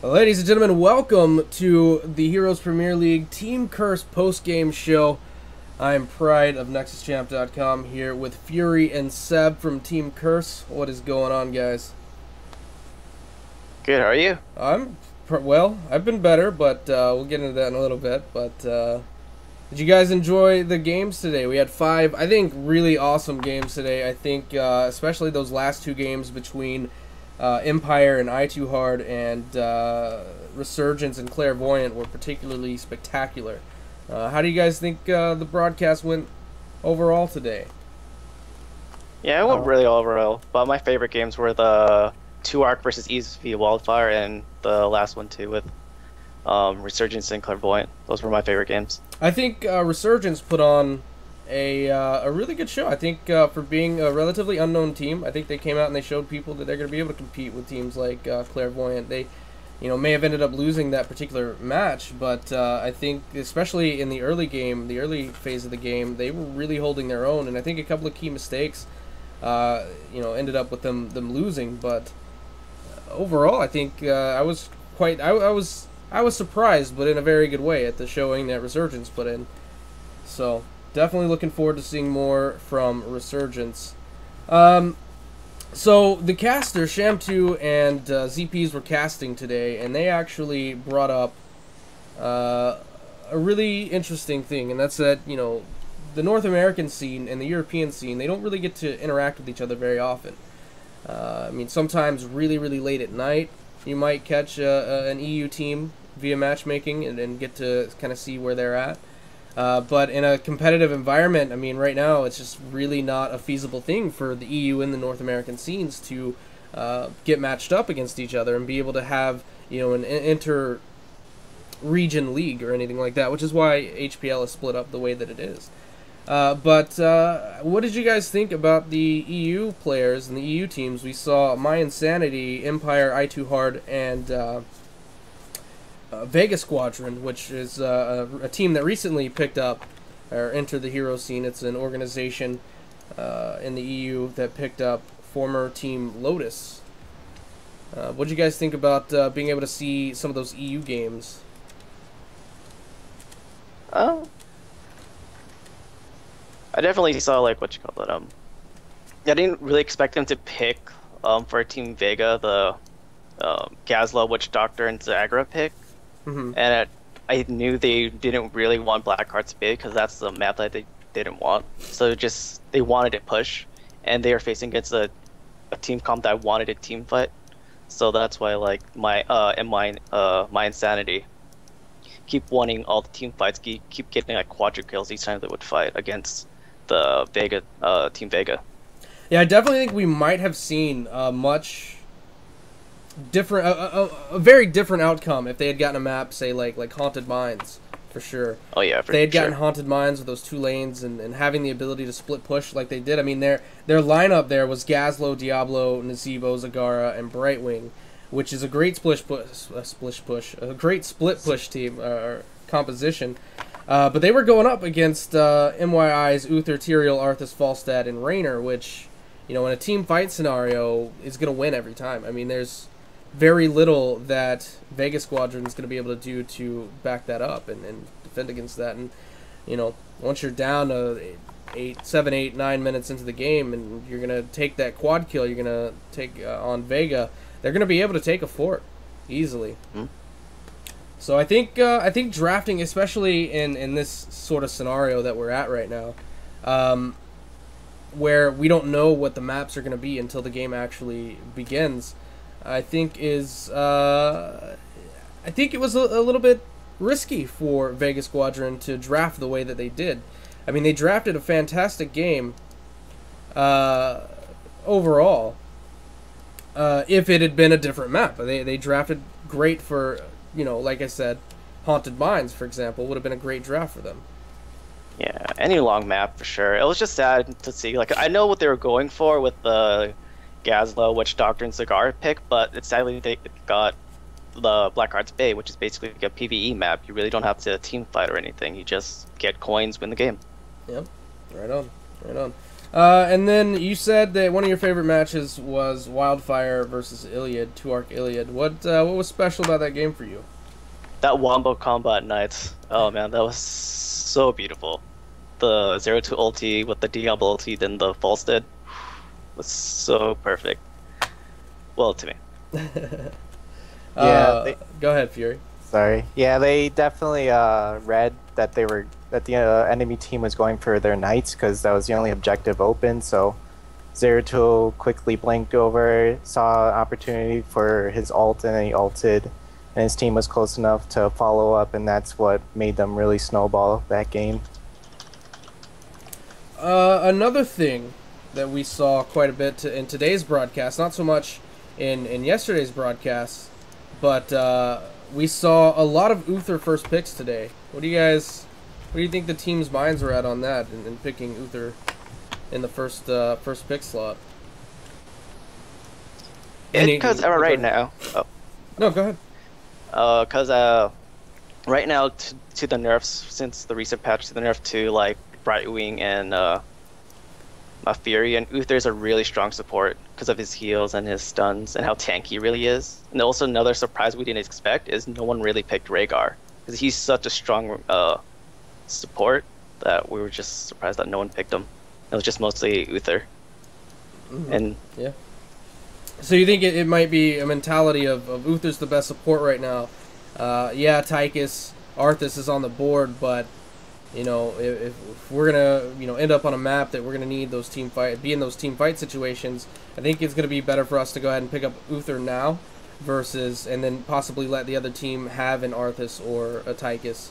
Ladies and gentlemen, welcome to the Heroes Premier League Team Curse post-game show. I'm Pride of NexusChamp.com here with Fury and Seb from Team Curse. What is going on, guys? Good, how are you? Well, I've been better, but we'll get into that in a little bit. But did you guys enjoy the games today? We had five, I think, really awesome games today. I think especially those last two games between Empire and I Too Hard and Resurgence and Clairvoyant were particularly spectacular. How do you guys think the broadcast went overall today? Yeah, it went really overall, but my favorite games were the 2 Arc versus East v Wildfire and the last one too with Resurgence and Clairvoyant. Those were my favorite games. I think Resurgence put on a really good show. I think for being a relatively unknown team, I think they came out and they showed people that they're going to be able to compete with teams like Clairvoyant. They, may have ended up losing that particular match, but I think especially in the early game, the early phase of the game, they were really holding their own. And I think a couple of key mistakes, ended up with them losing. But overall, I think I was surprised, but in a very good way at the showing that Resurgence put in. So definitely looking forward to seeing more from Resurgence. So the caster, Sham2 and ZPs were casting today, and they actually brought up a really interesting thing, and that's that, the North American scene and the European scene, they don't really get to interact with each other very often. Sometimes really, really late at night, you might catch an EU team via matchmaking and get to kind of see where they're at. But in a competitive environment, right now it's just really not a feasible thing for the EU and the North American scenes to get matched up against each other and be able to have, an inter-region league or anything like that, which is why HPL is split up the way that it is. But what did you guys think about the EU players and the EU teams? We saw My Insanity, Empire, I Too Hard, and Vega Squadron, which is a team that recently picked up or entered the hero scene. It's an organization in the EU that picked up former team Lotus. What did you guys think about being able to see some of those EU games? Oh, I definitely saw like what you call it. I didn't really expect them to pick for Team Vega the Gazla, Witch Doctor, and Zagra pick. Mm-hmm. And I knew they didn't really want Blackheart's Bay because that's the map that they didn't want. So just they wanted to push, and they are facing against a team comp that wanted a team fight. So that's why like my Insanity keep wanting all the team fights, keep getting like quadra kills each time they would fight against the Vega Team Vega. Yeah, I definitely think we might have seen much different, a very different outcome if they had gotten a map, say like Haunted Mines, for sure. Oh yeah, If they had gotten Haunted Mines with those two lanes and having the ability to split push like they did. Their lineup there was Gazlo, Diablo, Nazebo, Zagara, and Brightwing, which is a great a great split push team composition. But they were going up against MYI's Uther, Tyrael, Arthas, Falstad, and Raynor, which, in a team fight scenario, is going to win every time. There's very little that Vega Squadron is going to be able to do to back that up and defend against that. And, once you're down 7, 8, 9 minutes into the game and you're going to take that quad kill, you're going to take on Vega, they're going to be able to take a fort easily. Mm-hmm. So I think drafting, especially in this sort of scenario that we're at right now, where we don't know what the maps are going to be until the game actually begins, I think it was a little bit risky for Vega Squadron to draft the way that they did. They drafted a fantastic game overall. If it had been a different map, they drafted great for, like I said, Haunted Mines, for example, would have been a great draft for them. Yeah, any long map for sure. It was just sad to see. Like I know what they were going for with the Gazlo, Witch Doctor, and Cigar pick, but it's sadly they got the Blackheart's Bay, which is basically a PvE map. You really don't have to team fight or anything. You just get coins, win the game. Yep, right on, right on. And then you said that one of your favorite matches was Wildfire versus Iliad, 2-arc Iliad. What was special about that game for you? That wombo combo at night. Oh man, that was so beautiful. The 0-2 ulti with the Diablo ulti, then the false dead was so perfect. Well, to me. Go ahead, Fury. Sorry. Yeah, they definitely read that the enemy team was going for their knights because that was the only objective open. So Zeratul quickly blinked over, saw an opportunity for his ult, and he ulted. And his team was close enough to follow up, and that's what made them really snowball that game. Another thing that we saw quite a bit in today's broadcast, not so much in yesterday's broadcast, but we saw a lot of Uther first picks today. What do you think the team's minds were at on that in picking Uther in the first pick slot? Because right now. Oh. No, go ahead. Because right now to the nerfs, since the recent patch to the nerf to like Brightwing and Fury, and Uther's a really strong support because of his heals and his stuns and how tanky he really is. And also another surprise we didn't expect is no one really picked Rhaegar because he's such a strong support that we were just surprised that no one picked him. It was just mostly Uther. Mm-hmm. And yeah. So you think it might be a mentality of Uther's the best support right now? Yeah, Tychus, Arthas is on the board, but you know, if we're gonna end up on a map that we're gonna need those be in those team fight situations, I think it's gonna be better for us to go ahead and pick up Uther now, and then possibly let the other team have an Arthas or a Tychus.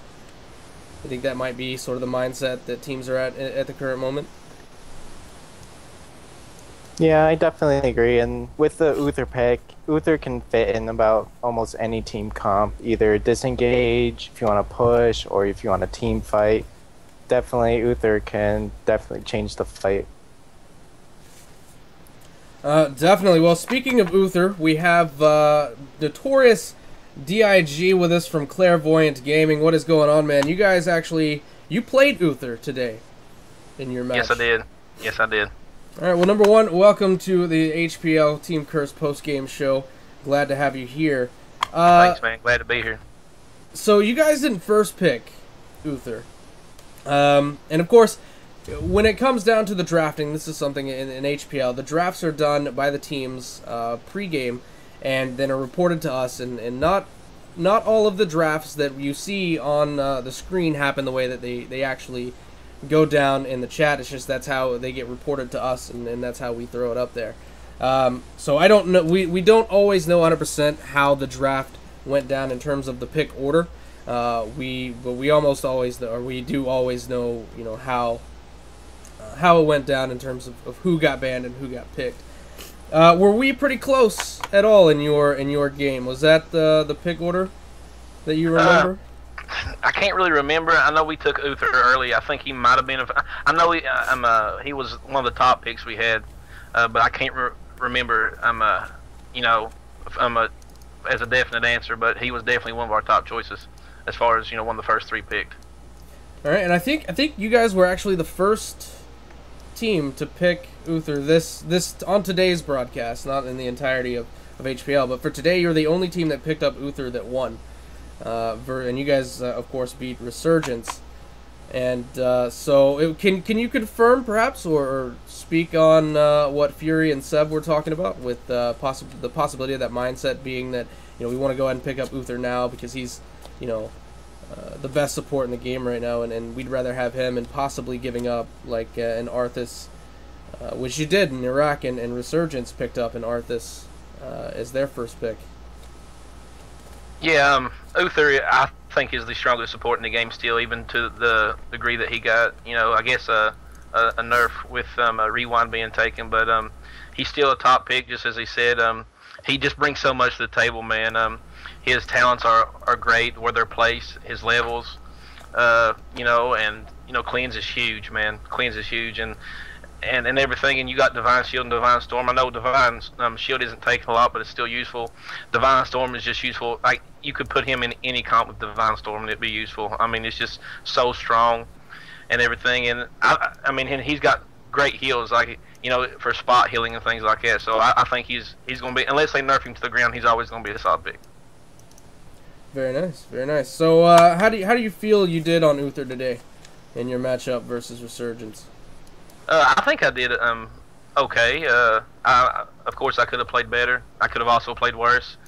I think that might be sort of the mindset that teams are at the current moment. Yeah, I definitely agree. And with the Uther pick, Uther can fit in about almost any team comp. Either disengage if you want to push, or if you want a team fight. Definitely, Uther can definitely change the fight. Definitely. Well, speaking of Uther, we have notorious DIG with us from Clairvoyant Gaming. What is going on, man? You guys you played Uther today in your match. Yes, I did. All right, well, number one, welcome to the HPL Team Curse post-game show. Glad to have you here. Thanks, man. Glad to be here. So you guys didn't first pick Uther. And, of course, when it comes down to the drafting, this is something in HPL. The drafts are done by the teams pre-game and then are reported to us. And not all of the drafts that you see on the screen happen the way that they actually go down in the chat. It's just that's how they get reported to us, and that's how we throw it up there. So I don't know. We don't always know 100% how the draft went down in terms of the pick order. We almost always, or we do always know, how it went down in terms of who got banned and who got picked. Were we pretty close at all in your game? Was that the pick order that you remember? I can't really remember. I know we took Uther early. I think he might have been. I know he was one of the top picks we had, but I can't remember. As a definite answer, but he was definitely one of our top choices as far as one of the first three picked. All right, and I think you guys were actually the first team to pick Uther this on today's broadcast, not in the entirety of HPL, but for today you're the only team that picked up Uther that won. And you guys, of course, beat Resurgence. And so, can you confirm, perhaps, or speak on what Fury and Seb were talking about with the possibility of that mindset being that we want to go ahead and pick up Uther now because he's the best support in the game right now, and we'd rather have him and possibly giving up like an Arthas, which you did in Iraq, and Resurgence picked up an Arthas as their first pick. Yeah, Uther, I think, is the strongest support in the game still, even to the degree that he got, I guess a nerf with a rewind being taken, but he's still a top pick, just as he said. He just brings so much to the table, man. His talents are great where they're placed, his levels, Cleanse is huge, man. Cleanse is huge, and everything, and you got Divine Shield and Divine Storm. I know Divine Shield isn't taking a lot, but it's still useful. Divine Storm is just useful. Like, you could put him in any comp with Divine Storm and it'd be useful. I mean, it's just so strong and everything. And I mean, he's got great heals, like for spot healing and things like that. So I think he's going to be, unless they nerf him to the ground, he's always going to be a solid pick. Very nice, very nice. So how do you feel you did on Uther today in your matchup versus Resurgence? I think I did okay. Of course I could have played better. I could have also played worse.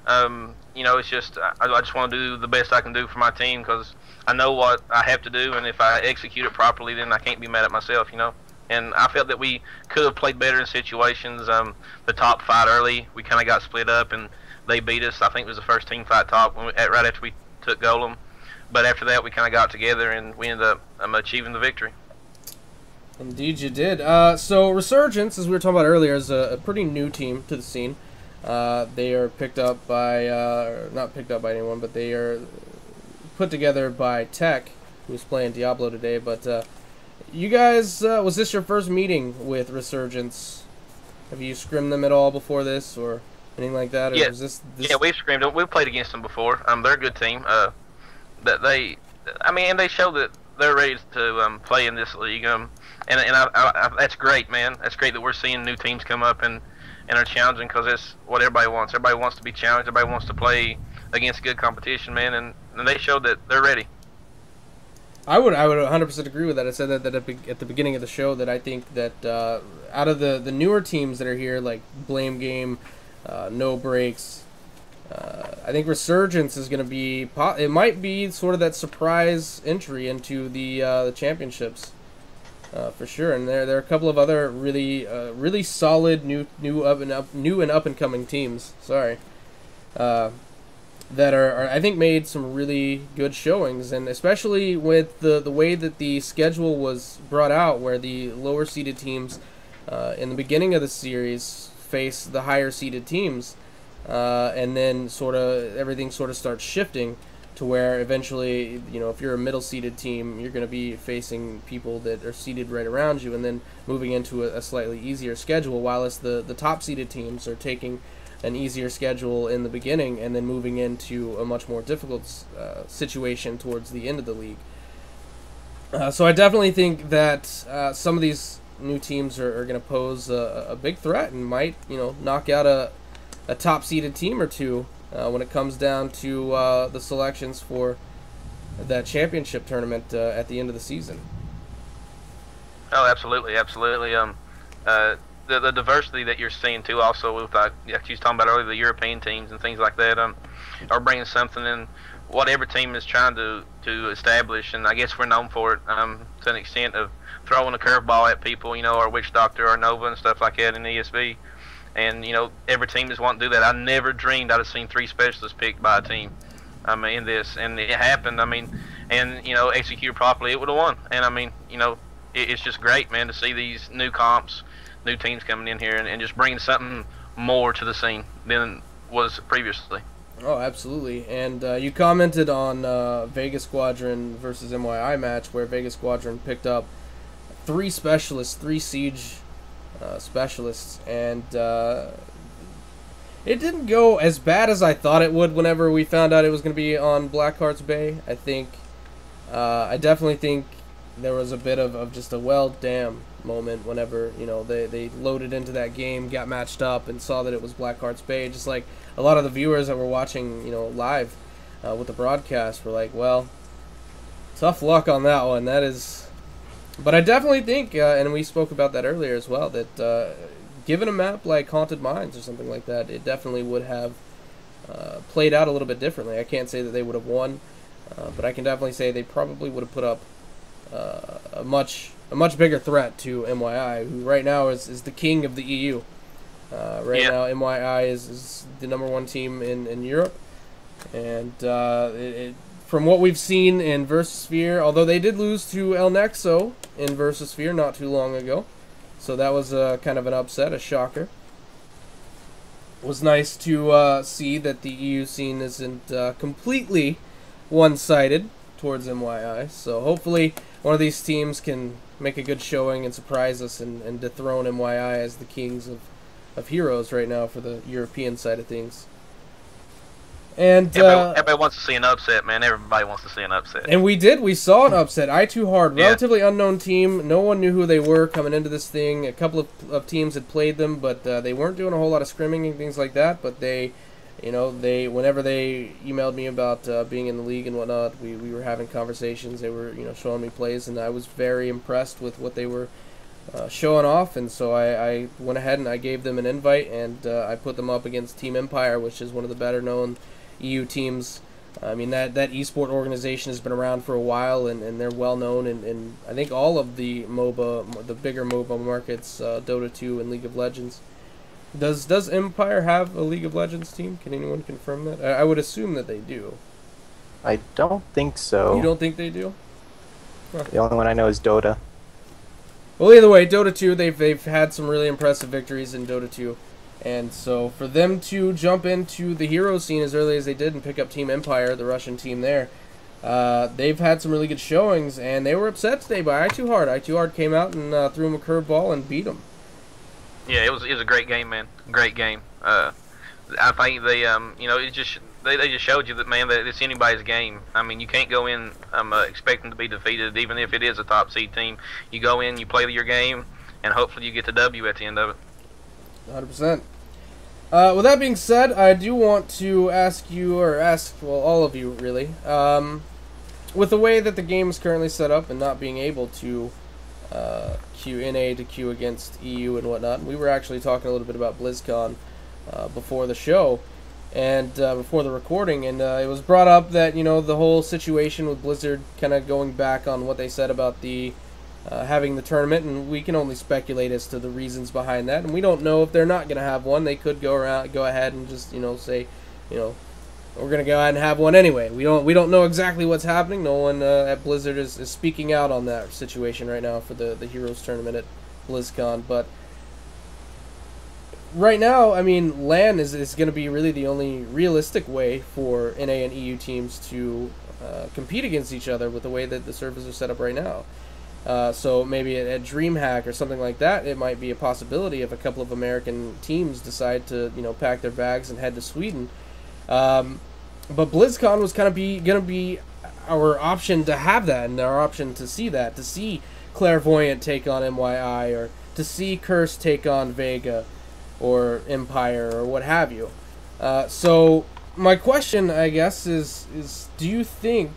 It's just I just want to do the best I can do for my team, because I know what I have to do, and if I execute it properly, then I can't be mad at myself, And I felt that we could have played better in situations. The top fight early, we kind of got split up, and they beat us. I think it was the first team fight top right after we took Golem. But after that, we kind of got together, and we ended up achieving the victory. Indeed you did. So Resurgence, as we were talking about earlier, is a pretty new team to the scene. They are picked up by, not picked up by anyone, but they are put together by Tech, who's playing Diablo today. But you guys, was this your first meeting with Resurgence? Have you scrimmed them at all before this, or anything like that? Or Yeah, was this... yeah, we've scrimmed them. We've played against them before. They're a good team. And they show that they're ready to play in this league. That's great, man. That's great that we're seeing new teams come up and are challenging, because that's what everybody wants. Everybody wants to be challenged. Everybody wants to play against good competition, man. And they showed that they're ready. I would 100% agree with that. I said that at the beginning of the show, that I think that out of the newer teams that are here, like Blame Game, No Breaks, I think Resurgence is going to be... It might be sort of that surprise entry into the championships, for sure. And there are a couple of other really solid new and up and coming teams. Sorry. That are I think made some really good showings, and especially with the way that the schedule was brought out, where the lower seeded teams in the beginning of the series face the higher seeded teams, and then everything sort of starts shifting to where eventually, if you're a middle seeded team, you're going to be facing people that are seeded right around you, and then moving into a slightly easier schedule, while the top seeded teams are taking an easier schedule in the beginning and then moving into a much more difficult situation towards the end of the league. So I definitely think that some of these new teams are going to pose a big threat, and might knock out a top seeded team or two when it comes down to the selections for that championship tournament at the end of the season. Oh, absolutely. The diversity that you're seeing too, also with like you was talking about earlier, the European teams and things like that, are bringing something in what every team is trying to establish, and I guess we're known for it to an extent of throwing a curveball at people, our Witch Doctor, our Nova, and stuff like that in ESV, and every team is wanting to do that. I never dreamed I'd have seen 3 specialists picked by a team, in this, and it happened. And executed properly, it would have won, and it's just great, man, to see these new comps. New teams coming in here and just bringing something more to the scene than was previously. Oh, absolutely. And you commented on Vegas Squadron versus MYI match, where Vegas Squadron picked up 3 specialists, 3 siege specialists, and it didn't go as bad as I thought it would whenever we found out it was going to be on Blackheart's Bay. I definitely think there was a bit of just a well damn moment whenever they loaded into that game, got matched up, and saw that it was Blackheart's Bay. Just like a lot of the viewers that were watching live with the broadcast were like, well, tough luck on that one. That is, but I definitely think, and we spoke about that earlier as well, that given a map like Haunted Mines or something like that, it definitely would have played out a little bit differently. I can't say that they would have won, but I can definitely say they probably would have put up a much bigger threat to MYI, who right now is the king of the EU. Now, MYI is the #1 team in Europe, and from what we've seen in Versusphere, although they did lose to El Nexo in Versusphere not too long ago, so that was kind of an upset, a shocker. It was nice to see that the EU scene isn't completely one-sided towards MYI, so hopefully one of these teams can make a good showing and surprise us and dethrone MYI as the kings of heroes right now for the European side of things. And Everybody wants to see an upset, man. Everybody wants to see an upset. and we did. We saw an upset. I2Hard, Yeah. relatively unknown team. No one knew who they were coming into this thing. A couple of teams had played them, but they weren't doing a whole lot of scrimming and things like that. But they, whenever they emailed me about being in the league and whatnot, we were having conversations. They were, showing me plays, and I was very impressed with what they were showing off. And so I went ahead and I gave them an invite, and I put them up against Team Empire, which is one of the better known EU teams. I mean, that esport organization has been around for a while, and they're well known in I think all of the bigger MOBA markets, Dota 2 and League of Legends. Does Empire have a League of Legends team? Can anyone confirm that? I would assume that they do. I don't think so. You don't think they do? The only one I know is Dota. Well, either way, Dota 2, they've had some really impressive victories in Dota 2. And so for them to jump into the hero scene as early as they did and pick up Team Empire, the Russian team there, they've had some really good showings, and they were upset today by I2Hard. I2Hard came out and threw them a curveball and beat them. Yeah, it was a great game, man. Great game. I think they they just showed you that, man, that it's anybody's game. I mean, you can't go in expecting to be defeated, even if it is a top seed team. You go in, you play your game, and hopefully you get the W at the end of it. 100%. With that being said, I do want to ask all of you, really, with the way that the game is currently set up and not being able to queue NA to queue against EU and whatnot, we were actually talking a little bit about BlizzCon before the show and before the recording, and it was brought up that, the whole situation with Blizzard kind of going back on what they said about the having the tournament, and we can only speculate as to the reasons behind that, and we don't know if they're not going to have one. They could go ahead and just say, we're going to go ahead and have one anyway. We don't know exactly what's happening. No one at Blizzard is speaking out on that situation right now for the Heroes tournament at BlizzCon, but right now, I mean, LAN is going to be really the only realistic way for NA and EU teams to compete against each other with the way that the servers are set up right now. So maybe at DreamHack or something like that, it might be a possibility if a couple of American teams decide to, pack their bags and head to Sweden. But BlizzCon was kind of going to be our option to have that, and our option to see Clairvoyant take on MYI, or to see Curse take on Vega, or Empire, or what have you. So my question, I guess, is do you think,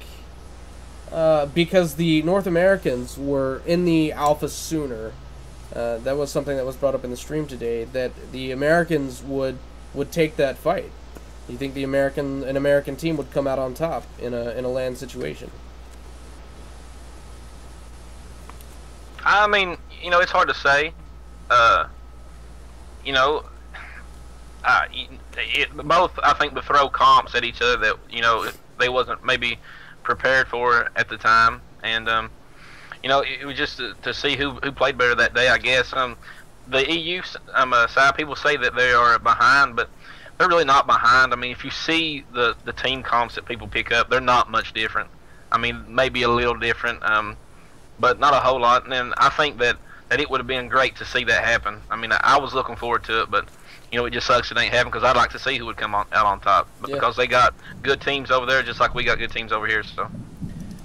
because the North Americans were in the alpha sooner, that was something that was brought up in the stream today, that the Americans would take that fight? Do you think an American team would come out on top in a LAN situation? I mean, it's hard to say. Both, I think, would throw comps at each other that they wasn't maybe prepared for at the time, and it was just to see who played better that day, I guess. The EU side, people say that they are behind, but they're really not behind. I mean, if you see the team comps that people pick up, they're not much different. I mean, maybe a little different, but not a whole lot. And then I think that it would have been great to see that happen. I mean, I was looking forward to it, but it just sucks it ain't happening, because I'd like to see who would come out on top. But yeah, because they got good teams over there, just like we got good teams over here, so.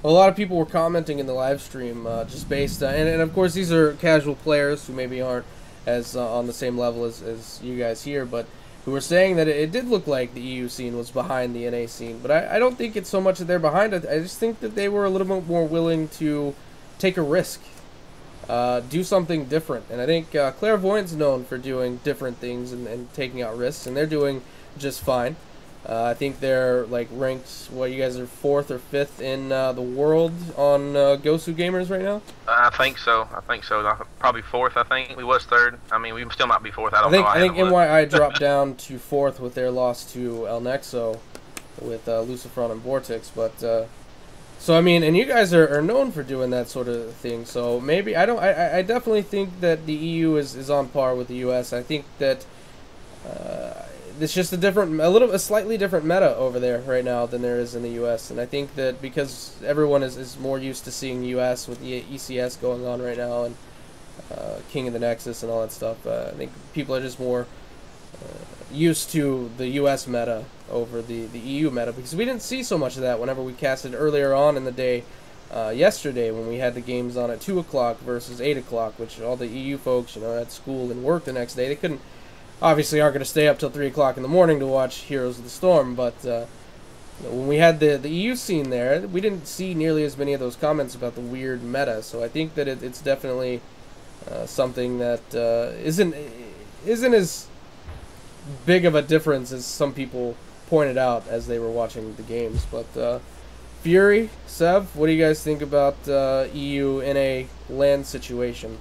Well, a lot of people were commenting in the live stream, just based and of course these are casual players who maybe aren't as on the same level as you guys here, but who were saying that it did look like the EU scene was behind the NA scene. But I don't think it's so much that they're behind it. I just think that they were a little bit more willing to take a risk, do something different. And I think Clairvoyant's known for doing different things and taking out risks, and they're doing just fine. I think they're ranked, you guys are 4th or 5th in the world on Gosu Gamers right now? I think so. Probably 4th, I think. We was 3rd. I mean, we still might be 4th. I think MYI dropped down to 4th with their loss to El Nexo with Lucifron and Vortex. But, so, I mean, and you guys are known for doing that sort of thing. So maybe, I definitely think that the EU is on par with the US. I think that it's just a slightly different meta over there right now than there is in the U.S. And I think that because everyone is more used to seeing U.S. with the ECS going on right now and King of the Nexus and all that stuff, I think people are just more used to the U.S. meta over the EU meta, because we didn't see so much of that whenever we casted earlier on in the day yesterday when we had the games on at 2 o'clock versus 8 o'clock, which all the EU folks, had school and work the next day. They couldn't, obviously aren't going to stay up till 3 o'clock in the morning to watch Heroes of the Storm, but when we had the EU scene there, we didn't see nearly as many of those comments about the weird meta, so I think that it's definitely something that isn't as big of a difference as some people pointed out as they were watching the games. But Fury, Sev, what do you guys think about EU in a LAN situation?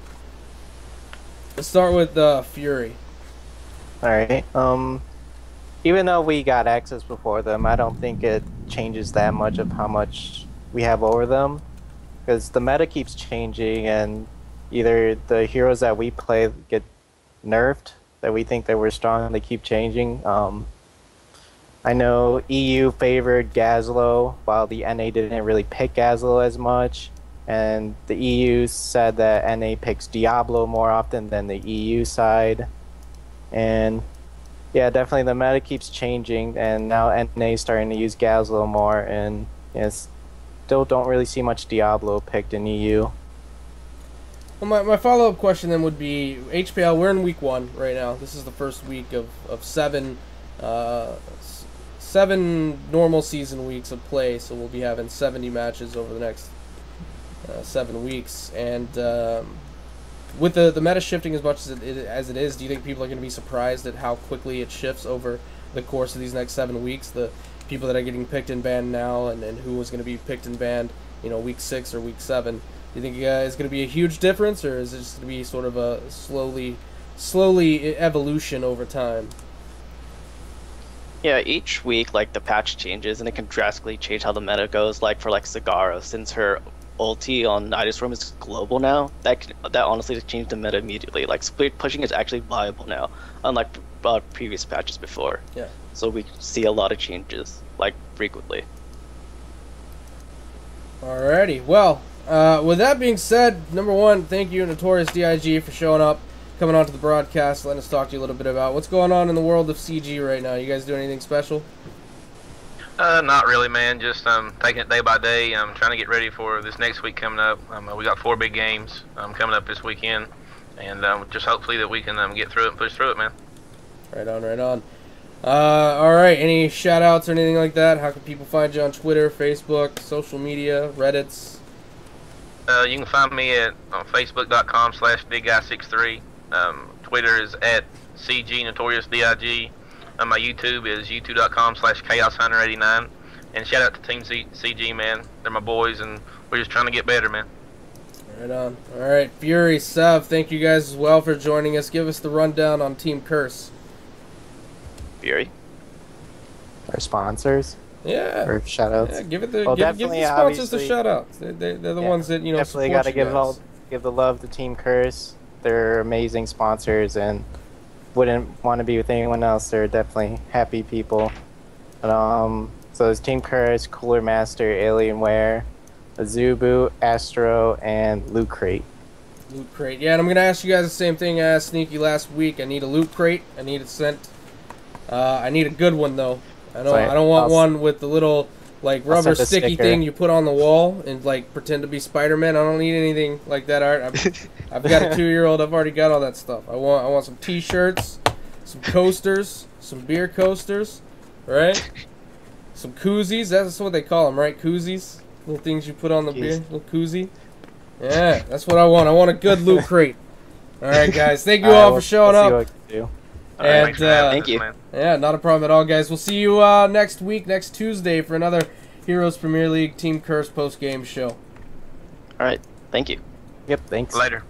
Let's start with Fury. Alright, even though we got access before them, I don't think it changes that much of how much we have over them, because the meta keeps changing, and either the heroes that we play get nerfed, that we think that we're strong, and they keep changing. I know EU favored Gazlo, while the NA didn't really pick Gazlo as much, and the EU said that NA picks Diablo more often than the EU side. And yeah, definitely the meta keeps changing, and now NA is starting to use Gazlo more, and still don't really see much Diablo picked in EU. Well, my follow-up question then would be, HPL, we're in week 1 right now. This is the first week of 7 normal season weeks of play, so we'll be having 70 matches over the next 7 weeks. And with the meta shifting as much as it is, do you think people are going to be surprised at how quickly it shifts over the course of these next 7 weeks? The people that are getting picked and banned now, and who was going to be picked and banned, week 6 or week 7. Do you think it's going to be a huge difference, or is it just going to be sort of a slowly evolution over time? Yeah, each week, the patch changes, and it can drastically change how the meta goes. For Zagara, since her ulti on Nidus Storm is global now, that honestly changed the meta immediately. Split pushing is actually viable now, unlike previous patches before. Yeah. So we see a lot of changes, frequently. Alrighty, well, with that being said, number one, thank you, Notorious DIG, for showing up, coming onto the broadcast, letting us talk to you a little bit about what's going on in the world of CG right now. You guys doing anything special? Not really, man. Just taking it day by day. I'm trying to get ready for this next week coming up. We got 4 big games coming up this weekend, and just hopefully that we can get through it and push through it, man. Right on, right on. Alright, any shout-outs or anything like that? How can people find you on Twitter, Facebook, social media, Reddits? You can find me on Facebook.com/BigGuy63. Twitter is @CGNotoriousDIG. My YouTube is youtube.com/ChaosHunter89. And shout out to Team CG, man. They're my boys, and we're just trying to get better, man. Right on. Alright, Fury, Sev, thank you guys as well for joining us. Give us the rundown on Team Curse. Fury? Our sponsors? Yeah. Or shout-outs? Yeah, give the sponsors the shout-outs. They're the ones that, definitely got to give the love to Team Curse. They're amazing sponsors, and wouldn't want to be with anyone else. They're definitely happy people. So it's Team Curse, Cooler Master, Alienware, Azubu, Astro, and Loot Crate. Loot Crate. Yeah, and I'm going to ask you guys the same thing I asked Sneaky last week. I need a Loot Crate. I need it sent. I need a good one, though. I don't want one with the little rubber sticky thing you put on the wall and pretend to be Spider-Man. I don't need anything like that art. I've got a 2-year-old. I've already got all that stuff. I want some T-shirts, some coasters, some beer coasters, right? Some koozies. That's what they call them, right? Koozies, little things you put on the beer, little koozie. Yeah, that's what I want. I want a good Loot Crate. All right, guys. Thank you all for showing up. And thank you. Yeah, not a problem at all, guys. We'll see you next week, next Tuesday, for another Heroes Premier League Team Curse post-game show. All right. Thank you. Yep, thanks. Later.